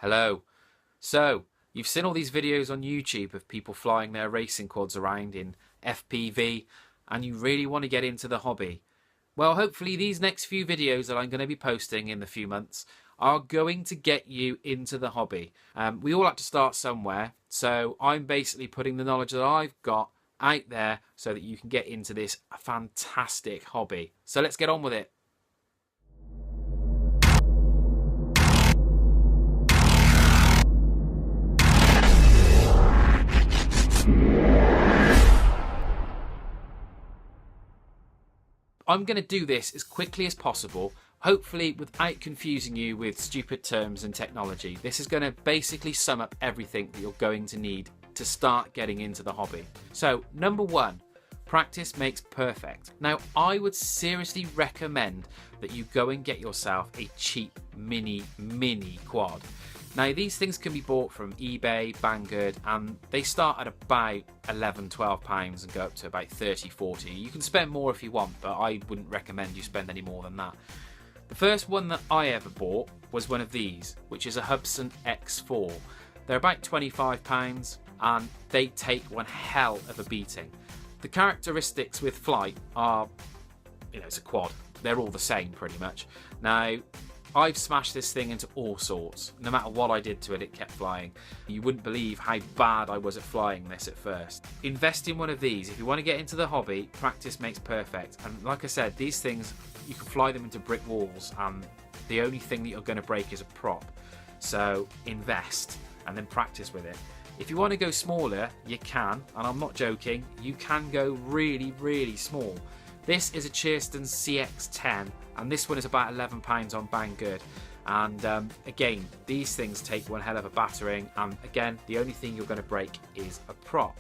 Hello. So, you've seen all these videos on YouTube of people flying their racing quads around in FPV, and you really want to get into the hobby. Well, hopefully these next few videos that I'm going to be posting in a few months are going to get you into the hobby. We all have to start somewhere, so I'm basically putting the knowledge that I've got out there so that you can get into this fantastic hobby. So let's get on with it. I'm going to do this as quickly as possible, hopefully without confusing you with stupid terms and technology. This is going to basically sum up everything that you're going to need to start getting into the hobby. So, number one, practice makes perfect. Now, I would seriously recommend that you go and get yourself a cheap mini quad. Now, these things can be bought from eBay, Banggood, and they start at about £11–12 and go up to about 30–40. You can spend more if you want, but I wouldn't recommend you spend any more than that. The first one that I ever bought was one of these, which is a Hubsan X4. They're about £25 and they take one hell of a beating. The characteristics with flight are, it's a quad. They're all the same pretty much. Now, I've smashed this thing into all sorts. No matter what I did to it, it kept flying. You wouldn't believe how bad I was at flying this at first. Invest in one of these. If you want to get into the hobby, practice makes perfect. And like I said, these things, you can fly them into brick walls and the only thing that you're going to break is a prop. So invest and then practice with it. If you want to go smaller, you can, and I'm not joking, you can go really small. This is a Chearston CX10 and this one is about £11 on Banggood. And again, these things take one hell of a battering, and again, the only thing you're going to break is a prop.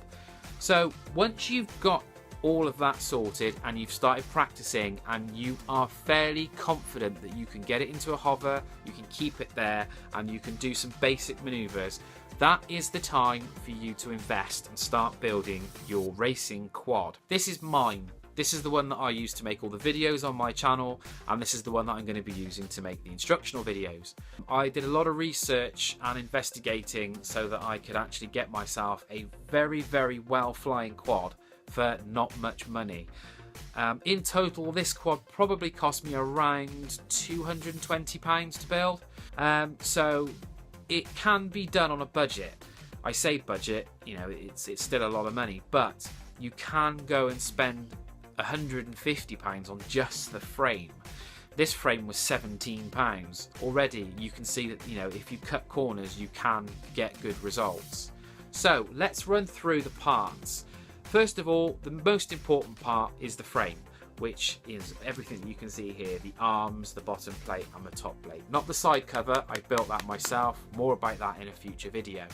So once you've got all of that sorted and you've started practicing and you are fairly confident that you can get it into a hover, you can keep it there and you can do some basic maneuvers, that is the time for you to invest and start building your racing quad. This is mine. This is the one that I use to make all the videos on my channel, and this is the one that I'm going to be using to make the instructional videos. I did a lot of research and investigating so that I could actually get myself a very well flying quad for not much money. In total, this quad probably cost me around £220 to build. So it can be done on a budget. I say budget, it's still a lot of money, but you can go and spend £150 on just the frame. This frame was £17. Already you can see that if you cut corners you can get good results. So let's run through the parts. First of all, the most important part is the frame, which is everything that you can see here: the arms, the bottom plate and the top plate. Not the side cover, I built that myself. More about that in a future video.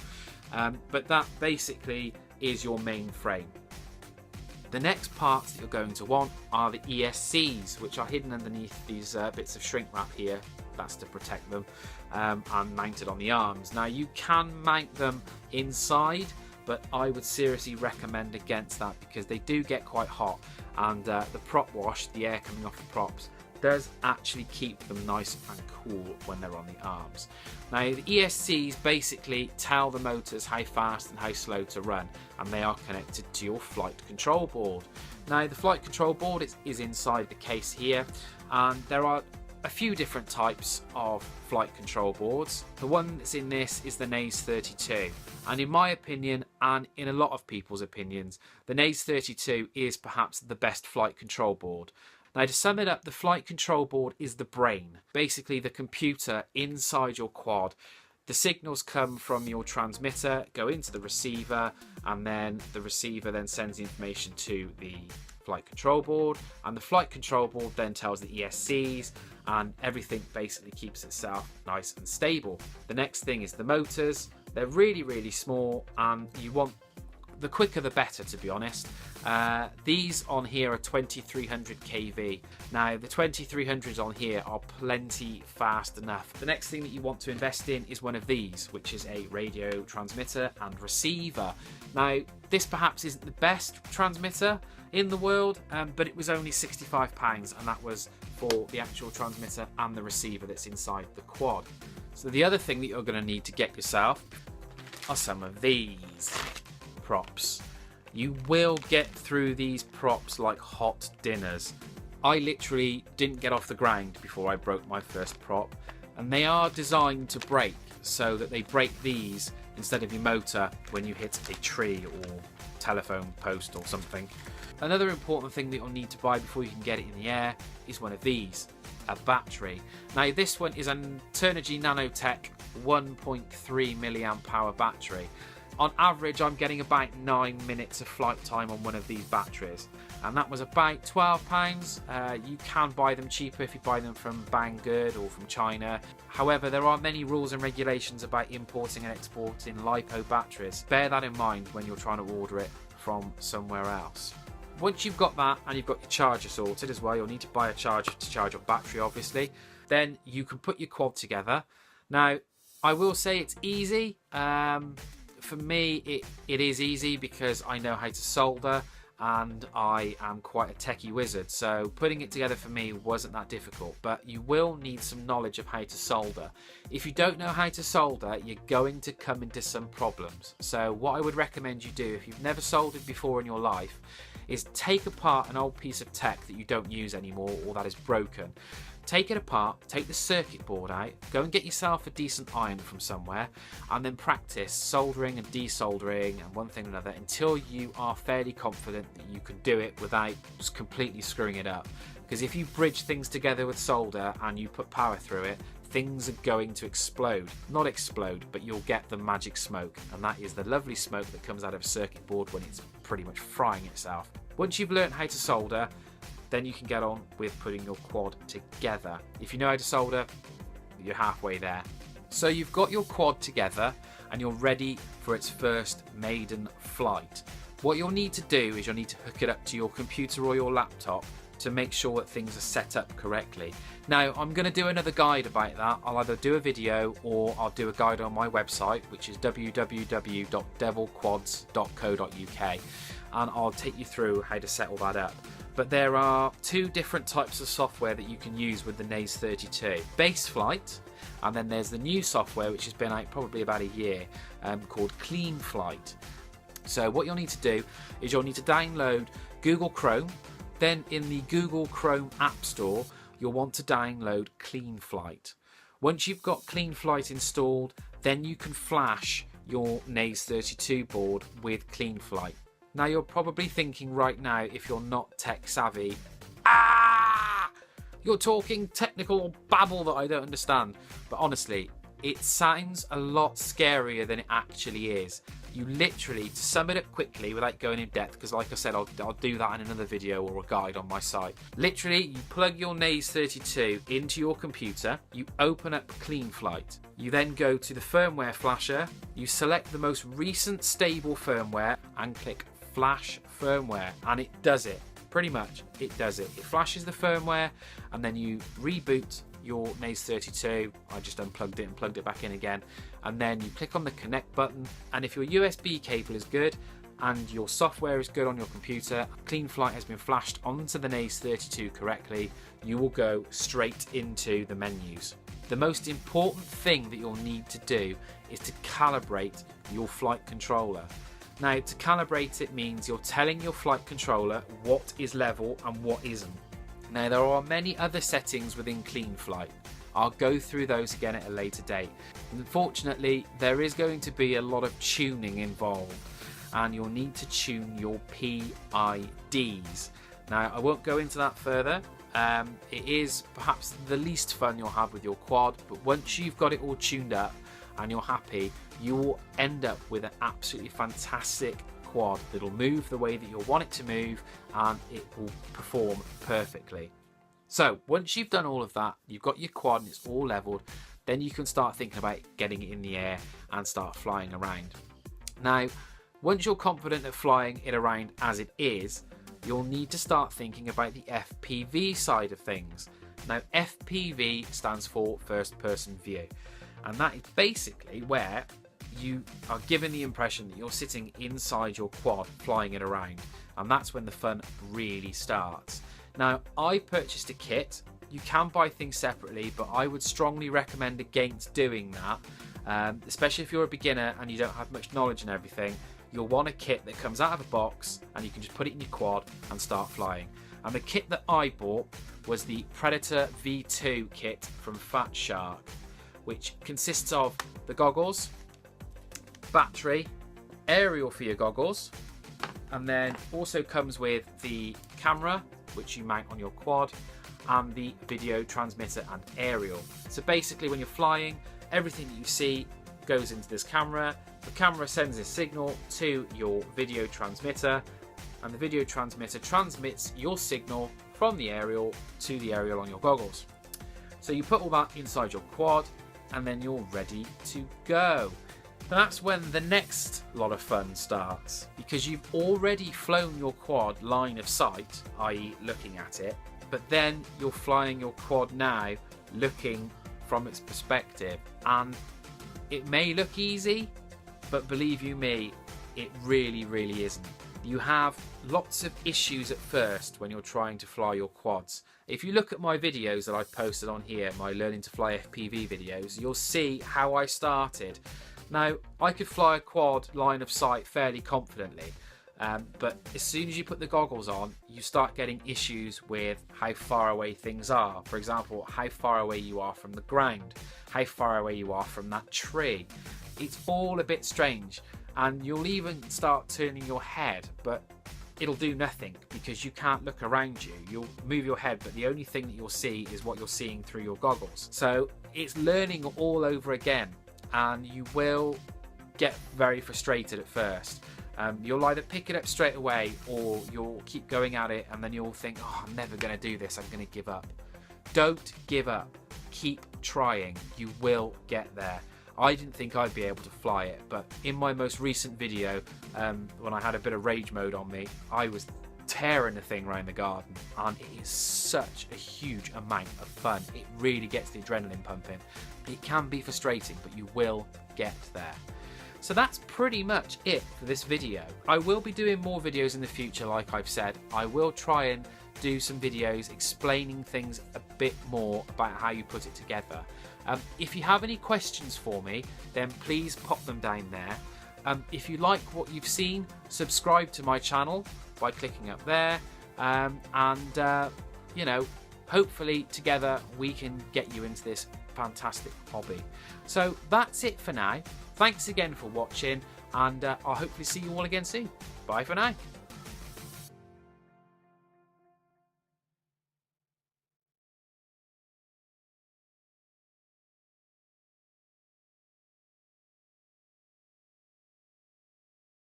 But that basically is your main frame. The next parts that you're going to want are the ESCs, which are hidden underneath these bits of shrink wrap here. That's to protect them, and mounted on the arms. Now, you can mount them inside, but I would seriously recommend against that because they do get quite hot, and the prop wash, the air coming off the props, does actually keep them nice and cool when they're on the arms. Now, the ESCs basically tell the motors how fast and how slow to run, and they are connected to your flight control board. Now, the flight control board is inside the case here, and there are a few different types of flight control boards. The one that's in this is the Naze 32, and in my opinion, and in a lot of people's opinions, the Naze 32 is perhaps the best flight control board. Now, to sum it up, the flight control board is the brain, basically the computer inside your quad. The signals come from your transmitter, go into the receiver, and then the receiver then sends the information to the flight control board, and the flight control board then tells the ESCs, and everything basically keeps itself nice and stable. The next thing is the motors. They're really small, and you want the quicker the better, to be honest. These on here are 2300 kV. Now, the 2300s on here are plenty fast enough. The next thing that you want to invest in is one of these, which is a radio transmitter and receiver. Now, this perhaps isn't the best transmitter in the world, but it was only £65, and that was for the actual transmitter and the receiver that's inside the quad. So the other thing that you're going to need to get yourself are some of these props. You will get through these props like hot dinners. I literally didn't get off the ground before I broke my first prop, and they are designed to break so that they break these instead of your motor when you hit a tree or telephone post or something. Another important thing that you'll need to buy before you can get it in the air is one of these, a battery. Now this one is an Turnigy Nanotech 1.3 milliamp hour battery. On average, I'm getting about 9 minutes of flight time on one of these batteries, and that was about £12. You can buy them cheaper if you buy them from Banggood or from China. However, there are many rules and regulations about importing and exporting LiPo batteries. Bear that in mind when you're trying to order it from somewhere else. Once you've got that and you've got your charger sorted as well, you'll need to buy a charger to charge your battery, obviously. Then you can put your quad together. Now, I will say it's easy. For me, it is easy because I know how to solder and I am quite a techie wizard, so putting it together for me wasn't that difficult, but you will need some knowledge of how to solder. If you don't know how to solder, you're going to come into some problems. So what I would recommend you do, if you've never soldered before in your life, is take apart an old piece of tech that you don't use anymore or that is broken. Take it apart, take the circuit board out, go and get yourself a decent iron from somewhere, and then practice soldering and desoldering and one thing or another until you are fairly confident that you can do it without just completely screwing it up. Because if you bridge things together with solder and you put power through it, things are going to explode. Not explode, but you'll get the magic smoke, and that is the lovely smoke that comes out of a circuit board when it's pretty much frying itself. Once you've learned how to solder, then you can get on with putting your quad together. If you know how to solder, you're halfway there. So you've got your quad together and you're ready for its first maiden flight. What you'll need to do is you'll need to hook it up to your computer or your laptop to make sure that things are set up correctly. Now, I'm going to do another guide about that. I'll either do a video or I'll do a guide on my website, which is www.devilquads.co.uk, and I'll take you through how to set all that up. But there are two different types of software that you can use with the Naze 32. Baseflight, and then there's the new software which has been out probably about a year, called CleanFlight. So what you'll need to do is you'll need to download Google Chrome. Then in the Google Chrome App Store, you'll want to download CleanFlight. Once you've got CleanFlight installed, then you can flash your Naze 32 board with CleanFlight. Now you're probably thinking right now, if you're not tech savvy, you're talking technical babble that I don't understand. But honestly, it sounds a lot scarier than it actually is. You literally, to sum it up quickly without going in depth, because like I said, I'll do that in another video or a guide on my site. Literally, you plug your Naze 32 into your computer, you open up CleanFlight. You then go to the firmware flasher, you select the most recent stable firmware and click Flash Firmware, and it does it. Pretty much, it does it. It flashes the firmware and then you reboot your Naze 32. I just unplugged it and plugged it back in again, and then you click on the connect button, and if your USB cable is good and your software is good on your computer, CleanFlight has been flashed onto the Naze 32 correctly, you will go straight into the menus. The most important thing that you'll need to do is to calibrate your flight controller. Now, to calibrate it means you're telling your flight controller what is level and what isn't. Now, there are many other settings within CleanFlight. I'll go through those again at a later date. Unfortunately, there is going to be a lot of tuning involved, and you'll need to tune your PIDs. Now, I won't go into that further. It is perhaps the least fun you'll have with your quad, but once you've got it all tuned up and you're happy, you will end up with an absolutely fantastic quad that'll move the way that you'll want it to move, and it will perform perfectly. So once you've done all of that, you've got your quad and it's all leveled, then you can start thinking about getting it in the air and start flying around. Now, once you're confident at flying it around as it is, you'll need to start thinking about the FPV side of things. Now, FPV stands for first person view, and that is basically where you are given the impression that you're sitting inside your quad flying it around, and that's when the fun really starts. Now, I purchased a kit You can buy things separately, but I would strongly recommend against doing that, especially if you're a beginner and you don't have much knowledge and everything. You'll want a kit that comes out of a box and you can just put it in your quad and start flying. And the kit that I bought was the Predator V2 kit from Fat Shark, which consists of the goggles, battery, aerial for your goggles, and then also comes with the camera, which you mount on your quad, and the video transmitter and aerial. So basically when you're flying, everything that you see goes into this camera. The camera sends a signal to your video transmitter, and the video transmitter transmits your signal from the aerial to the aerial on your goggles. So you put all that inside your quad and then you're ready to go. That's when the next lot of fun starts, because you've already flown your quad line of sight, i.e. looking at it, but then you're flying your quad now looking from its perspective, and it may look easy, but believe you me, it really, really isn't. You have lots of issues at first when you're trying to fly your quads. If you look at my videos that I've posted on here, my learning to fly FPV videos, you'll see how I started. Now, I could fly a quad line of sight fairly confidently, but as soon as you put the goggles on, you start getting issues with how far away things are. For example, how far away you are from the ground, how far away you are from that tree. It's all a bit strange, and you'll even start turning your head, but it'll do nothing because you can't look around you. You'll move your head, but the only thing that you'll see is what you're seeing through your goggles. So it's learning all over again, and you will get very frustrated at first. You'll either pick it up straight away, or you'll keep going at it and then you'll think, oh, I'm never going to do this, I'm going to give up. Don't give up. Keep trying. You will get there. I didn't think I'd be able to fly it, but in my most recent video, when I had a bit of rage mode on me, I was tearing the thing around the garden, and it is such a huge amount of fun. It really gets the adrenaline pumping. It can be frustrating, but you will get there. So that's pretty much it for this video. I will be doing more videos in the future, like I've said. I will try and do some videos explaining things a bit more about how you put it together. If you have any questions for me, then please pop them down there. If you like what you've seen, subscribe to my channel by clicking up there, you know, hopefully together we can get you into this fantastic hobby. So that's it for now. Thanks again for watching, and I'll hopefully see you all again soon. Bye for now.